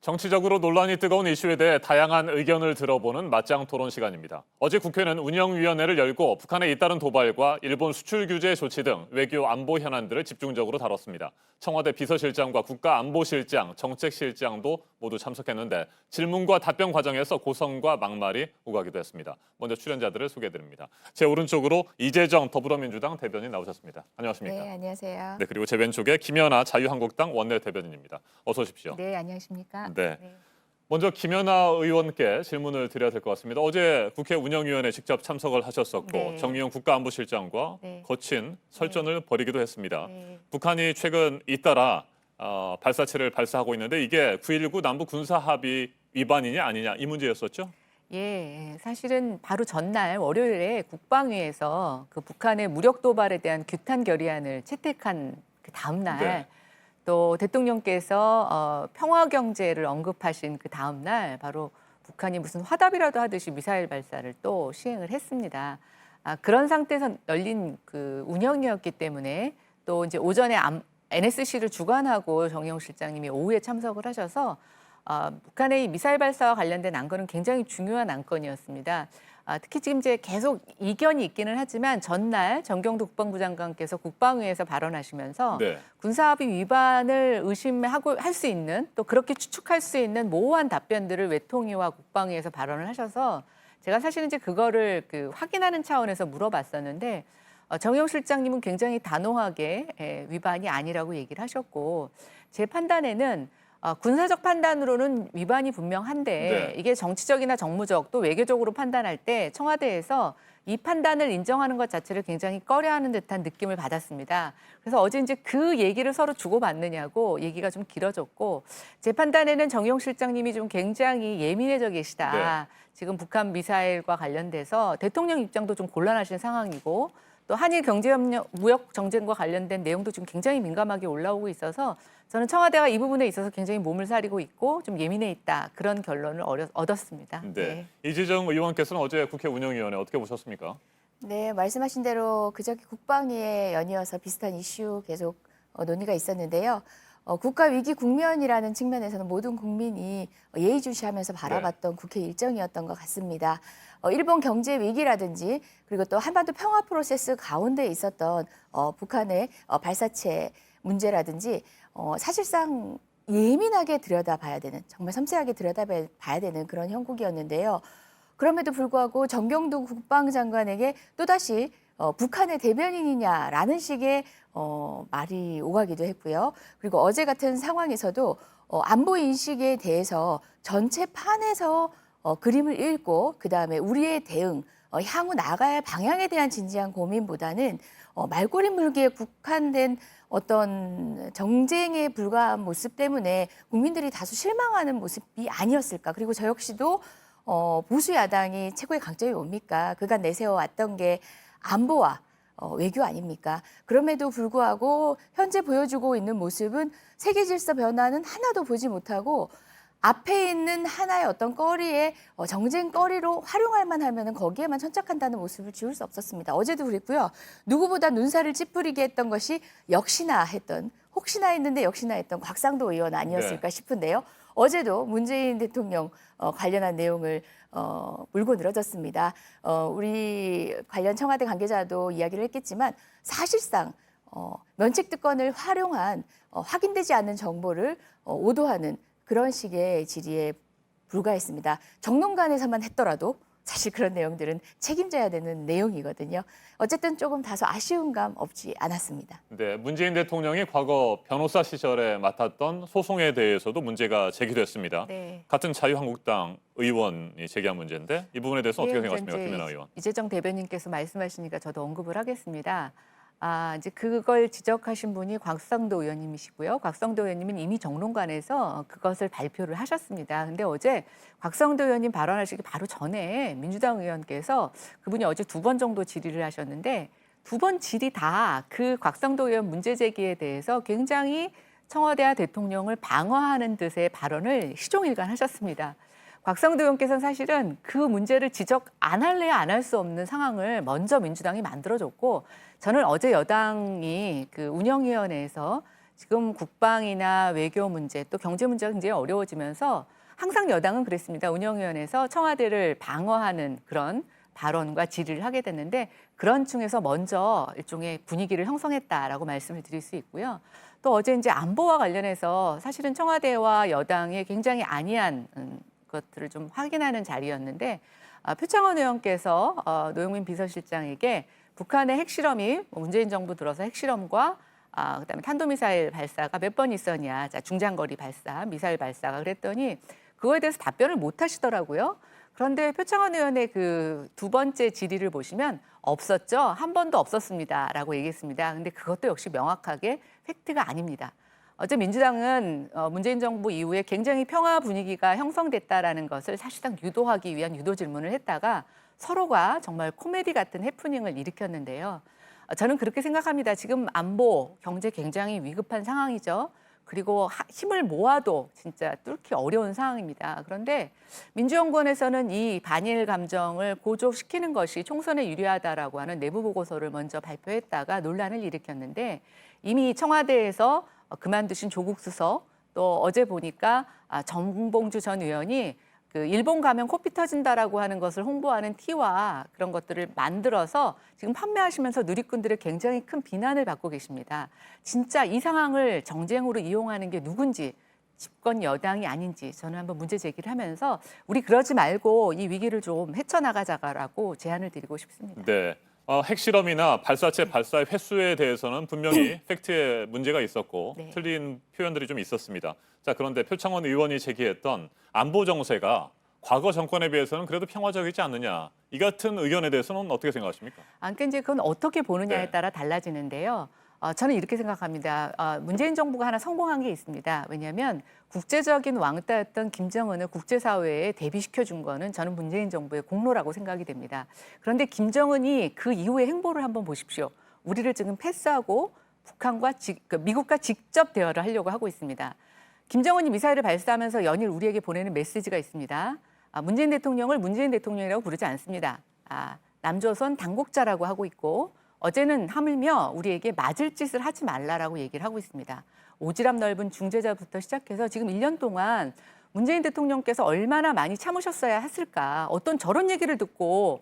정치적으로 논란이 뜨거운 이슈에 대해 다양한 의견을 들어보는 맞짱 토론 시간입니다. 어제 국회는 운영위원회를 열고 북한에 잇따른 도발과 일본 수출 규제 조치 등 외교 안보 현안들을 집중적으로 다뤘습니다. 청와대 비서실장과 국가안보실장, 정책실장도 모두 참석했는데 질문과 답변 과정에서 고성과 막말이 오가기도 했습니다. 먼저 출연자들을 소개해드립니다. 제 오른쪽으로 이재정 더불어민주당 대변인 나오셨습니다. 안녕하십니까? 네, 안녕하세요. 네, 그리고 제 왼쪽에 김연아 자유한국당 원내대변인입니다. 어서 오십시오. 네, 안녕하십니까? 네. 먼저 김연아 의원께 질문을 드려야 될 것 같습니다. 어제 국회 운영위원회 직접 참석을 하셨었고 네. 정의용 국가안보실장과 네. 거친 설전을 벌이기도 했습니다. 네. 북한이 최근 잇따라 발사체를 발사하고 있는데 이게 9.19 남북 군사합의 위반이냐 아니냐 이 문제였었죠? 예, 사실은 바로 전날 월요일에 국방위에서 그 북한의 무력 도발에 대한 규탄 결의안을 채택한 그 다음 날 네. 또 대통령께서 평화 경제를 언급하신 그 다음 날 바로 북한이 무슨 화답이라도 하듯이 미사일 발사를 또 시행을 했습니다. 그런 상태에서 열린 그 운영이었기 때문에 또 이제 오전에 NSC를 주관하고 정의용 실장님이 오후에 참석을 하셔서 북한의 이 미사일 발사와 관련된 안건은 굉장히 중요한 안건이었습니다. 특히 지금 이제 계속 이견이 있기는 하지만 전날 정경도 국방부 장관께서 국방위에서 발언하시면서 네. 군사합의 위반을 의심하고 할 수 있는 또 그렇게 추측할 수 있는 모호한 답변들을 외통위와 국방위에서 발언을 하셔서 제가 사실은 이제 그거를 확인하는 차원에서 물어봤었는데 정의용 실장님은 굉장히 단호하게 위반이 아니라고 얘기를 하셨고 제 판단에는 군사적 판단으로는 위반이 분명한데 네. 이게 정치적이나 정무적 또 외교적으로 판단할 때 청와대에서 이 판단을 인정하는 것 자체를 굉장히 꺼려하는 듯한 느낌을 받았습니다. 그래서 어제 이제 그 얘기를 서로 주고받느냐고 얘기가 좀 길어졌고 제 판단에는 정의용 실장님이 좀 굉장히 예민해져 계시다. 네. 지금 북한 미사일과 관련돼서 대통령 입장도 좀 곤란하신 상황이고 또 한일 경제협력, 무역 정쟁과 관련된 내용도 지금 굉장히 민감하게 올라오고 있어서 저는 청와대가 이 부분에 있어서 굉장히 몸을 사리고 있고 좀 예민해 있다. 그런 결론을 얻었습니다. 네. 이재정 의원께서는 어제 국회 운영위원회 어떻게 보셨습니까? 네, 말씀하신 대로 그저께 국방위에 연이어서 비슷한 이슈 계속 논의가 있었는데요. 국가 위기 국면이라는 측면에서는 모든 국민이 예의주시하면서 바라봤던 국회 일정이었던 것 같습니다. 일본 경제 위기라든지 그리고 또 한반도 평화 프로세스 가운데 있었던 북한의 발사체 문제라든지 사실상 예민하게 들여다봐야 되는, 정말 섬세하게 들여다봐야 되는 그런 형국이었는데요. 그럼에도 불구하고 정경도 국방장관에게 또다시 북한의 대변인이냐라는 식의 말이 오가기도 했고요. 그리고 어제 같은 상황에서도 안보 인식에 대해서 전체 판에서 그림을 읽고 그다음에 우리의 대응, 향후 나가야 할 방향에 대한 진지한 고민보다는 말꼬리 물기에 국한된 어떤 정쟁에 불과한 모습 때문에 국민들이 다소 실망하는 모습이 아니었을까. 그리고 저 역시도 보수 야당이 최고의 강점이 뭡니까? 그간 내세워왔던 게 안보와 외교 아닙니까? 그럼에도 불구하고 현재 보여주고 있는 모습은 세계 질서 변화는 하나도 보지 못하고 앞에 있는 하나의 어떤 거리에 정쟁거리로 활용할 만하면 거기에만 천착한다는 모습을 지울 수 없었습니다. 어제도 그랬고요. 누구보다 눈살을 찌푸리게 했던 것이 역시나 했는데 역시나 했던 곽상도 의원 아니었을까 싶은데요. 어제도 문재인 대통령 관련한 내용을 물고 늘어졌습니다. 우리 관련 청와대 관계자도 이야기를 했겠지만 사실상 면책특권을 활용한 확인되지 않는 정보를 오도하는 그런 식의 질의에 불과했습니다. 정론관에서만 했더라도 사실 그런 내용들은 책임져야 되는 내용이거든요. 어쨌든 조금 다소 아쉬운 감 없지 않았습니다. 네, 문재인 대통령이 과거 변호사 시절에 맡았던 소송에 대해서도 문제가 제기됐습니다. 네. 같은 자유한국당 의원이 제기한 문제인데 이 부분에 대해서 어떻게 생각하십니까, 이제 김연아 의원? 이재정 대변인께서 말씀하시니까 저도 언급을 하겠습니다. 이제 그걸 지적하신 분이 곽상도 의원님이시고요. 곽상도 의원님은 이미 정론관에서 그것을 발표를 하셨습니다. 근데 어제 곽상도 의원님 발언하시기 바로 전에 민주당 의원께서 그분이 어제 2번 정도 질의를 하셨는데 2번 질의 다 그 곽상도 의원 문제 제기에 대해서 굉장히 청와대와 대통령을 방어하는 뜻의 발언을 시종일관하셨습니다. 곽상도 의원께서는 사실은 그 문제를 지적 안 할래야 안 할 수 없는 상황을 먼저 민주당이 만들어줬고 저는 어제 여당이 그 운영위원회에서 지금 국방이나 외교 문제 또 경제 문제가 굉장히 어려워지면서 항상 여당은 그랬습니다. 운영위원회에서 청와대를 방어하는 그런 발언과 질의를 하게 됐는데 그런 중에서 먼저 일종의 분위기를 형성했다라고 말씀을 드릴 수 있고요. 또 어제 이제 안보와 관련해서 사실은 청와대와 여당의 굉장히 안이한 것들을 좀 확인하는 자리였는데 표창원 의원께서 노영민 비서실장에게 북한의 핵실험이 문재인 정부 들어서 핵실험과 그다음에 탄도미사일 발사가 몇 번 있었냐, 자, 중장거리 발사, 미사일 발사가 그랬더니 그거에 대해서 답변을 못 하시더라고요. 그런데 표창원 의원의 그 두 번째 질의를 보시면 없었죠. 한 번도 없었습니다라고 얘기했습니다. 근데 그것도 역시 명확하게 팩트가 아닙니다. 어제 민주당은 문재인 정부 이후에 굉장히 평화 분위기가 형성됐다라는 것을 사실상 유도하기 위한 유도 질문을 했다가 서로가 정말 코미디 같은 해프닝을 일으켰는데요. 저는 그렇게 생각합니다. 지금 안보, 경제 굉장히 위급한 상황이죠. 그리고 힘을 모아도 진짜 뚫기 어려운 상황입니다. 그런데 민주연구원에서는 이 반일 감정을 고조시키는 것이 총선에 유리하다라고 하는 내부 보고서를 먼저 발표했다가 논란을 일으켰는데 이미 청와대에서 그만두신 조국 수석 또 어제 보니까 정봉주 전 의원이 그 일본 가면 코피 터진다라고 하는 것을 홍보하는 티와 그런 것들을 만들어서 지금 판매하시면서 누리꾼들의 굉장히 큰 비난을 받고 계십니다. 진짜 이 상황을 정쟁으로 이용하는 게 누군지 집권 여당이 아닌지 저는 한번 문제 제기를 하면서 우리 그러지 말고 이 위기를 좀 헤쳐나가자라고 제안을 드리고 싶습니다. 네. 핵실험이나 발사체 발사의 횟수에 대해서는 분명히 팩트에 문제가 있었고 네. 틀린 표현들이 좀 있었습니다. 자, 그런데 표창원 의원이 제기했던 안보 정세가 과거 정권에 비해서는 그래도 평화적이지 않느냐. 이 같은 의견에 대해서는 어떻게 생각하십니까? 그러니까 이제 그건 어떻게 보느냐에 네. 따라 달라지는데요. 저는 이렇게 생각합니다. 문재인 정부가 하나 성공한 게 있습니다. 왜냐하면 국제적인 왕따였던 김정은을 국제사회에 대비시켜 준 거는 저는 문재인 정부의 공로라고 생각이 됩니다. 그런데 김정은이 그 이후의 행보를 한번 보십시오. 우리를 지금 패스하고 북한과 미국과 직접 대화를 하려고 하고 있습니다. 김정은이 미사일을 발사하면서 연일 우리에게 보내는 메시지가 있습니다. 문재인 대통령을 문재인 대통령이라고 부르지 않습니다. 남조선 당국자라고 하고 있고 어제는 하물며 우리에게 맞을 짓을 하지 말라라고 얘기를 하고 있습니다. 오지랖 넓은 중재자부터 시작해서 지금 1년 동안 문재인 대통령께서 얼마나 많이 참으셨어야 했을까. 어떤 저런 얘기를 듣고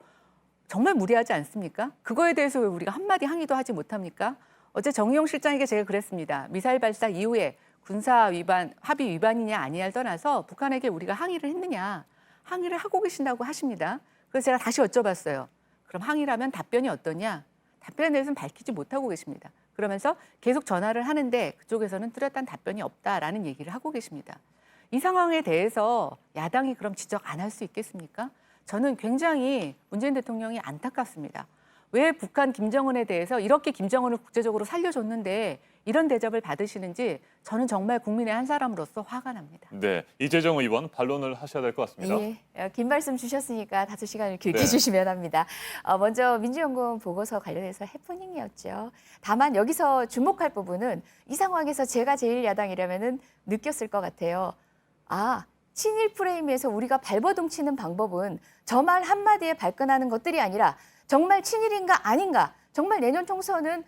정말 무리하지 않습니까? 그거에 대해서 왜 우리가 한마디 항의도 하지 못합니까? 어제 정의용 실장에게 제가 그랬습니다. 미사일 발사 이후에 군사 위반, 합의 위반이냐 아니냐를 떠나서 북한에게 우리가 항의를 했느냐. 항의를 하고 계신다고 하십니다. 그래서 제가 다시 여쭤봤어요. 그럼 항의라면 답변이 어떠냐? 답변에 대해서는 밝히지 못하고 계십니다. 그러면서 계속 전화를 하는데 그쪽에서는 뚜렷한 답변이 없다라는 얘기를 하고 계십니다. 이 상황에 대해서 야당이 그럼 지적 안 할 수 있겠습니까? 저는 굉장히 문재인 대통령이 안타깝습니다. 왜 북한 김정은에 대해서 이렇게 김정은을 국제적으로 살려줬는데 이런 대접을 받으시는지 저는 정말 국민의 한 사람으로서 화가 납니다. 네, 이재정 의원 반론을 하셔야 될 것 같습니다. 예, 긴 말씀 주셨으니까 다소 시간을 길게 네. 주시면 합니다. 먼저 민주연구원 보고서 관련해서 해프닝이었죠. 다만 여기서 주목할 부분은 이 상황에서 제가 제1야당이라면은 느꼈을 것 같아요. 친일 프레임에서 우리가 발버둥 치는 방법은 저 말 한마디에 발끈하는 것들이 아니라 정말 친일인가 아닌가, 정말 내년 총선은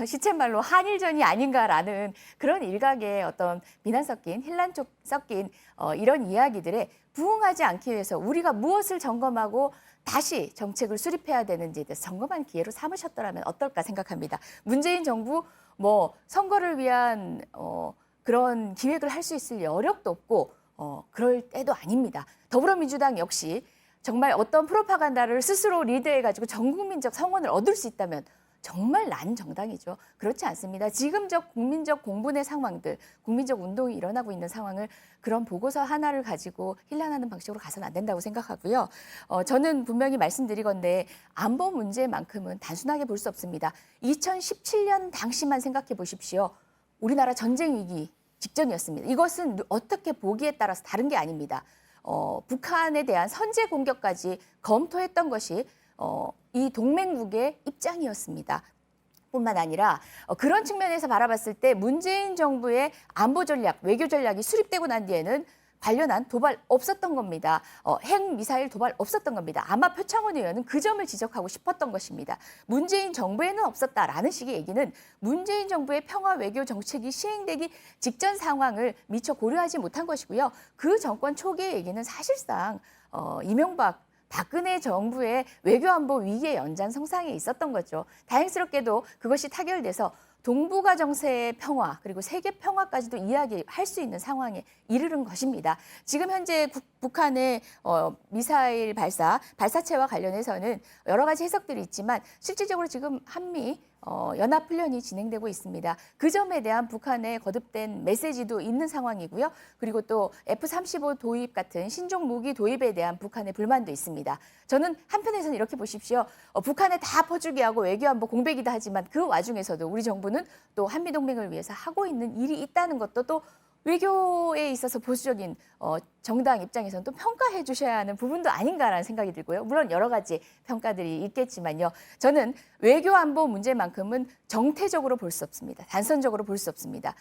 시쳇말로 한일전이 아닌가라는 그런 일각의 어떤 비난 섞인 힐난 쪽 섞인 이런 이야기들에 부응하지 않기 위해서 우리가 무엇을 점검하고 다시 정책을 수립해야 되는지에 대해서 점검한 기회로 삼으셨더라면 어떨까 생각합니다. 문재인 정부 선거를 위한 그런 기획을 할 수 있을 여력도 없고 그럴 때도 아닙니다. 더불어민주당 역시 정말 어떤 프로파간다를 스스로 리드해가지고 전국민적 성원을 얻을 수 있다면 정말 난 정당이죠. 그렇지 않습니다. 지금적 국민적 공분의 상황들, 국민적 운동이 일어나고 있는 상황을 그런 보고서 하나를 가지고 힐난하는 방식으로 가서는 안 된다고 생각하고요. 저는 분명히 말씀드리건데 안보 문제만큼은 단순하게 볼 수 없습니다. 2017년 당시만 생각해 보십시오. 우리나라 전쟁 위기 직전이었습니다. 이것은 어떻게 보기에 따라서 다른 게 아닙니다. 북한에 대한 선제 공격까지 검토했던 것이 이 동맹국의 입장이었습니다. 뿐만 아니라 그런 측면에서 바라봤을 때 문재인 정부의 안보 전략, 외교 전략이 수립되고 난 뒤에는 관련한 도발 없었던 겁니다. 핵 미사일 도발 없었던 겁니다. 아마 표창원 의원은 그 점을 지적하고 싶었던 것입니다. 문재인 정부에는 없었다라는 식의 얘기는 문재인 정부의 평화 외교 정책이 시행되기 직전 상황을 미처 고려하지 못한 것이고요. 그 정권 초기의 얘기는 사실상 이명박 박근혜 정부의 외교안보 위기의 연장선상에 있었던 거죠. 다행스럽게도 그것이 타결돼서 동북아 정세의 평화 그리고 세계 평화까지도 이야기할 수 있는 상황에 이르는 것입니다. 지금 현재 북한의 미사일 발사체와 관련해서는 여러 가지 해석들이 있지만 실질적으로 지금 한미 연합훈련이 진행되고 있습니다. 그 점에 대한 북한의 거듭된 메시지도 있는 상황이고요. 그리고 또 F-35 도입 같은 신종 무기 도입에 대한 북한의 불만도 있습니다. 저는 한편에서는 이렇게 보십시오. 북한에 다 퍼주게 하고 외교안보 공백이다 하지만 그 와중에서도 우리 정부는 또 한미동맹을 위해서 하고 있는 일이 있다는 것도 또 외교에 있어서 보수적인 정당 입장에서는 또 평가해 주셔야 하는 부분도 아닌가라는 생각이 들고요. 물론 여러 가지 평가들이 있겠지만요. 저는 외교안보 문제만큼은 정태적으로 볼 수 없습니다. 단선적으로 볼 수 없습니다.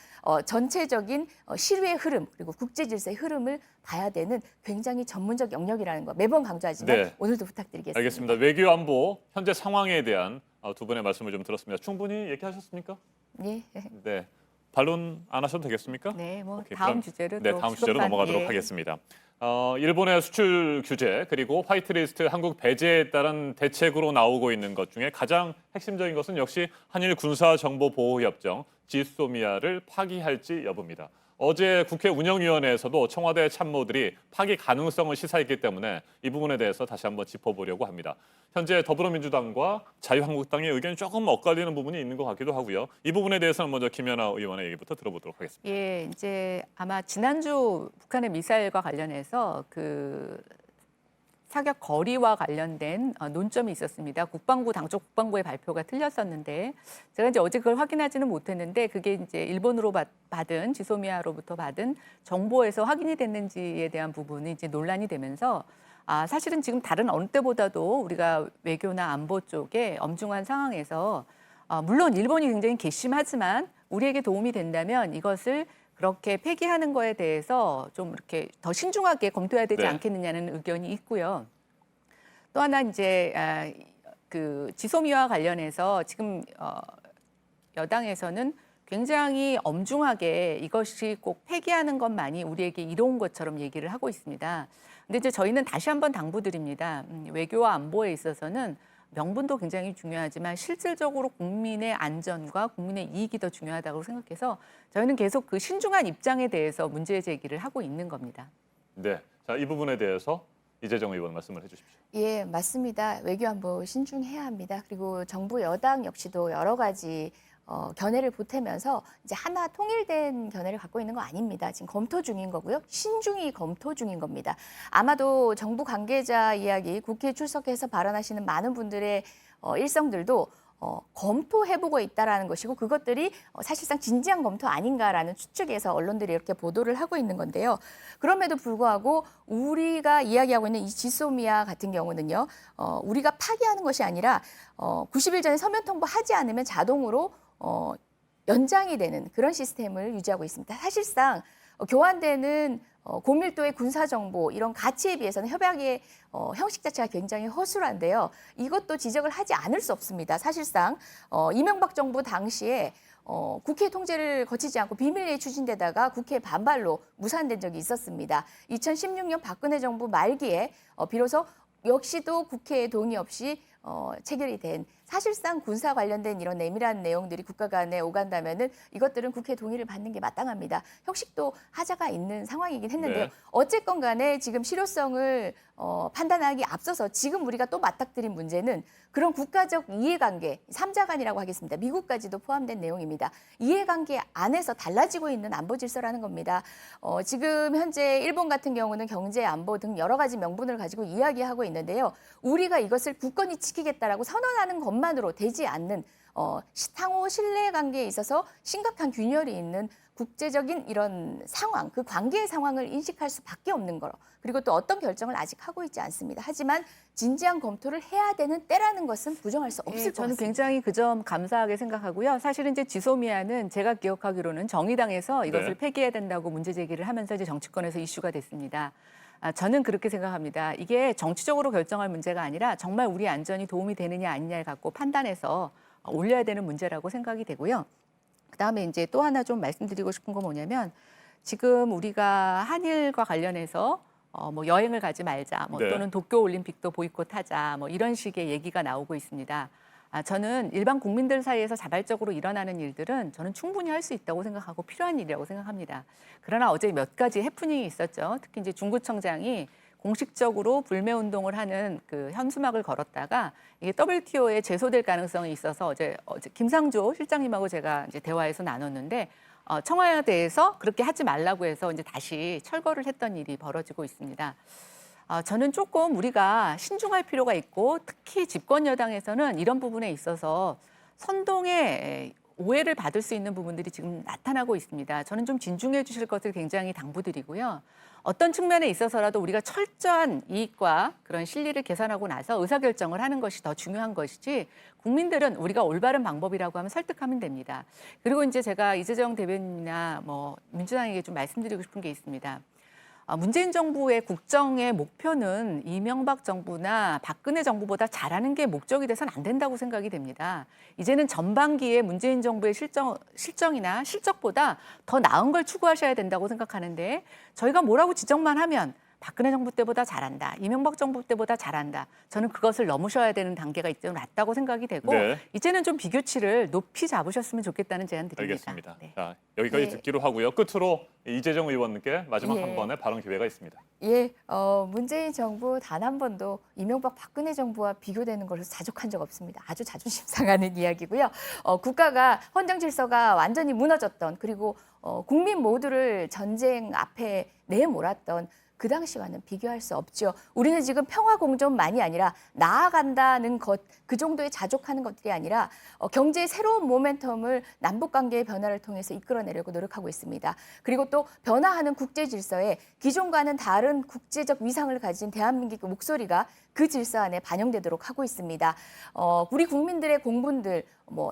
전체적인 시류의 흐름 그리고 국제질서의 흐름을 봐야 되는 굉장히 전문적 영역이라는 거 매번 강조하지만 네. 오늘도 부탁드리겠습니다. 알겠습니다. 외교안보 현재 상황에 대한 두 분의 말씀을 좀 들었습니다. 충분히 얘기하셨습니까? 예. 네. 반론 안 하셔도 되겠습니까? 네, 뭐 오케이, 다음 그럼, 주제로 네, 또 다음 주제로 시급한, 넘어가도록 예. 하겠습니다. 일본의 수출 규제 그리고 화이트리스트 한국 배제에 따른 대책으로 나오고 있는 것 중에 가장 핵심적인 것은 역시 한일 군사정보보호협정 지소미아를 파기할지 여부입니다. 어제 국회 운영위원회에서도 청와대 참모들이 파기 가능성을 시사했기 때문에 이 부분에 대해서 다시 한번 짚어보려고 합니다. 현재 더불어민주당과 자유한국당의 의견이 조금 엇갈리는 부분이 있는 것 같기도 하고요. 이 부분에 대해서는 먼저 김연아 의원의 얘기부터 들어보도록 하겠습니다. 예, 이제 아마 지난주 북한의 미사일과 관련해서 그 사격 거리와 관련된 논점이 있었습니다. 국방부 당초 국방부의 발표가 틀렸었는데 제가 이제 어제 그걸 확인하지는 못했는데 그게 이제 일본으로 받은 지소미아로부터 받은 정보에서 확인이 됐는지에 대한 부분이 이제 논란이 되면서 사실은 지금 다른 어느 때보다도 우리가 외교나 안보 쪽에 엄중한 상황에서 물론 일본이 굉장히 괘씸하지만 우리에게 도움이 된다면 이것을 그렇게 폐기하는 거에 대해서 좀 이렇게 더 신중하게 검토해야 되지 네. 않겠느냐는 의견이 있고요. 또 하나 이제 그 지소미아와 관련해서 지금 여당에서는 굉장히 엄중하게 이것이 꼭 폐기하는 것만이 우리에게 이로운 것처럼 얘기를 하고 있습니다. 근데 이제 저희는 다시 한번 당부드립니다. 외교와 안보에 있어서는 명분도 굉장히 중요하지만 실질적으로 국민의 안전과 국민의 이익이 더 중요하다고 생각해서 저희는 계속 그 신중한 입장에 대해서 문제 제기를 하고 있는 겁니다. 네, 자, 이 부분에 대해서 이재정 의원 말씀을 해주십시오. 예, 맞습니다. 외교안보 신중해야 합니다. 그리고 정부 여당 역시도 여러 가지 견해를 보태면서 이제 하나 통일된 견해를 갖고 있는 거 아닙니다. 지금 검토 중인 거고요. 신중히 검토 중인 겁니다. 아마도 정부 관계자 이야기, 국회에 출석해서 발언하시는 많은 분들의 일성들도 검토해보고 있다라는 것이고 그것들이 사실상 진지한 검토 아닌가라는 추측에서 언론들이 이렇게 보도를 하고 있는 건데요. 그럼에도 불구하고 우리가 이야기하고 있는 이 지소미아 같은 경우는요. 우리가 파기하는 것이 아니라 90일 전에 서면 통보하지 않으면 자동으로 연장이 되는 그런 시스템을 유지하고 있습니다. 사실상 교환되는 고밀도의 군사정보 이런 가치에 비해서는 협약의 형식 자체가 굉장히 허술한데요. 이것도 지적을 하지 않을 수 없습니다. 사실상 이명박 정부 당시에 국회 통제를 거치지 않고 비밀리에 추진되다가 국회 반발로 무산된 적이 있었습니다. 2016년 박근혜 정부 말기에 비로소 역시도 국회의 동의 없이 체결이 된 사실상 군사 관련된 이런 내밀한 내용들이 국가 간에 오간다면은 이것들은 국회 동의를 받는 게 마땅합니다. 형식도 하자가 있는 상황이긴 했는데요. 네. 어쨌건 간에 지금 실효성을 판단하기 앞서서 지금 우리가 또 맞닥뜨린 문제는 그런 국가적 이해관계, 3자 간이라고 하겠습니다. 미국까지도 포함된 내용입니다. 이해관계 안에서 달라지고 있는 안보 질서라는 겁니다. 지금 현재 일본 같은 경우는 경제, 안보 등 여러 가지 명분을 가지고 이야기하고 있는데요. 우리가 이것을 굳건히 지키겠다라고 선언하는 것만으로 되지 않는 상호 신뢰 관계에 있어서 심각한 균열이 있는 국제적인 이런 상황, 그 관계의 상황을 인식할 수밖에 없는 거로. 그리고 또 어떤 결정을 아직 하고 있지 않습니다. 하지만 진지한 검토를 해야 되는 때라는 것은 부정할 수 없을 것 저는 같습니다. 굉장히 그 점 감사하게 생각하고요. 사실은 이제 지소미아는 제가 기억하기로는 정의당에서 이것을 네. 폐기해야 된다고 문제 제기를 하면서 이제 정치권에서 이슈가 됐습니다. 저는 그렇게 생각합니다. 이게 정치적으로 결정할 문제가 아니라 정말 우리 안전이 도움이 되느냐 아니냐를 갖고 판단해서 올려야 되는 문제라고 생각이 되고요. 그다음에 이제 또 하나 좀 말씀드리고 싶은 건 뭐냐면 지금 우리가 한일과 관련해서 뭐 여행을 가지 말자, 뭐 네. 또는 도쿄 올림픽도 보이콧하자, 뭐 이런 식의 얘기가 나오고 있습니다. 저는 일반 국민들 사이에서 자발적으로 일어나는 일들은 저는 충분히 할 수 있다고 생각하고 필요한 일이라고 생각합니다. 그러나 어제 몇 가지 해프닝이 있었죠. 특히 이제 중구청장이 공식적으로 불매 운동을 하는 그 현수막을 걸었다가 이게 WTO에 제소될 가능성이 있어서 어제 김상조 실장님하고 제가 이제 대화에서 나눴는데 청와대에서 그렇게 하지 말라고 해서 이제 다시 철거를 했던 일이 벌어지고 있습니다. 저는 조금 우리가 신중할 필요가 있고 특히 집권 여당에서는 이런 부분에 있어서 선동의 오해를 받을 수 있는 부분들이 지금 나타나고 있습니다. 저는 좀 진중해 주실 것을 굉장히 당부드리고요. 어떤 측면에 있어서라도 우리가 철저한 이익과 그런 실리를 계산하고 나서 의사결정을 하는 것이 더 중요한 것이지 국민들은 우리가 올바른 방법이라고 하면 설득하면 됩니다. 그리고 이제 제가 이재정 대변인이나 뭐 민주당에게 좀 말씀드리고 싶은 게 있습니다. 문재인 정부의 국정의 목표는 이명박 정부나 박근혜 정부보다 잘하는 게 목적이 돼서는 안 된다고 생각이 됩니다. 이제는 전반기에 문재인 정부의 실정이나 실적보다 더 나은 걸 추구하셔야 된다고 생각하는데 저희가 뭐라고 지적만 하면 박근혜 정부 때보다 잘한다, 이명박 정부 때보다 잘한다. 저는 그것을 넘으셔야 되는 단계가 이제는 왔다고 생각이 되고 네. 이제는 좀 비교치를 높이 잡으셨으면 좋겠다는 제안 드립니다. 알겠습니다. 네. 자, 여기까지 네. 듣기로 하고요. 끝으로 이재정 의원님께 마지막 예. 한 번의 발언 기회가 있습니다. 예, 문재인 정부 단 한 번도 이명박 박근혜 정부와 비교되는 것을 자족한 적 없습니다. 아주 자존심 상하는 이야기고요. 국가가 헌정 질서가 완전히 무너졌던 그리고 국민 모두를 전쟁 앞에 내몰았던 그 당시와는 비교할 수 없죠. 우리는 지금 평화 공존만이 아니라 나아간다는 것, 그 정도의 자족하는 것들이 아니라 경제의 새로운 모멘텀을 남북 관계의 변화를 통해서 이끌어내려고 노력하고 있습니다. 그리고 또 변화하는 국제 질서에 기존과는 다른 국제적 위상을 가진 대한민국의 목소리가 그 질서 안에 반영되도록 하고 있습니다. 우리 국민들의 공분들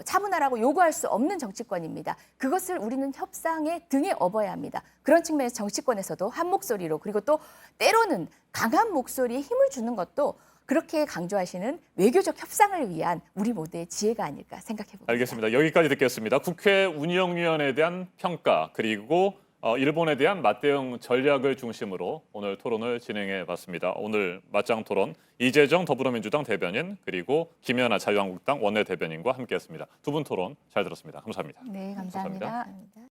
차분하라고 요구할 수 없는 정치권입니다. 그것을 우리는 협상의 등에 업어야 합니다. 그런 측면에서 정치권에서도 한 목소리로 그리고 또 때로는 강한 목소리에 힘을 주는 것도 그렇게 강조하시는 외교적 협상을 위한 우리 모두의 지혜가 아닐까 생각해 봅니다. 알겠습니다. 여기까지 듣겠습니다. 국회 운영위원회에 대한 평가 그리고 일본에 대한 맞대응 전략을 중심으로 오늘 토론을 진행해 봤습니다. 오늘 맞짱 토론 이재정 더불어민주당 대변인 그리고 김연아 자유한국당 원내대변인과 함께했습니다. 두 분 토론 잘 들었습니다. 감사합니다. 네, 감사합니다. 감사합니다.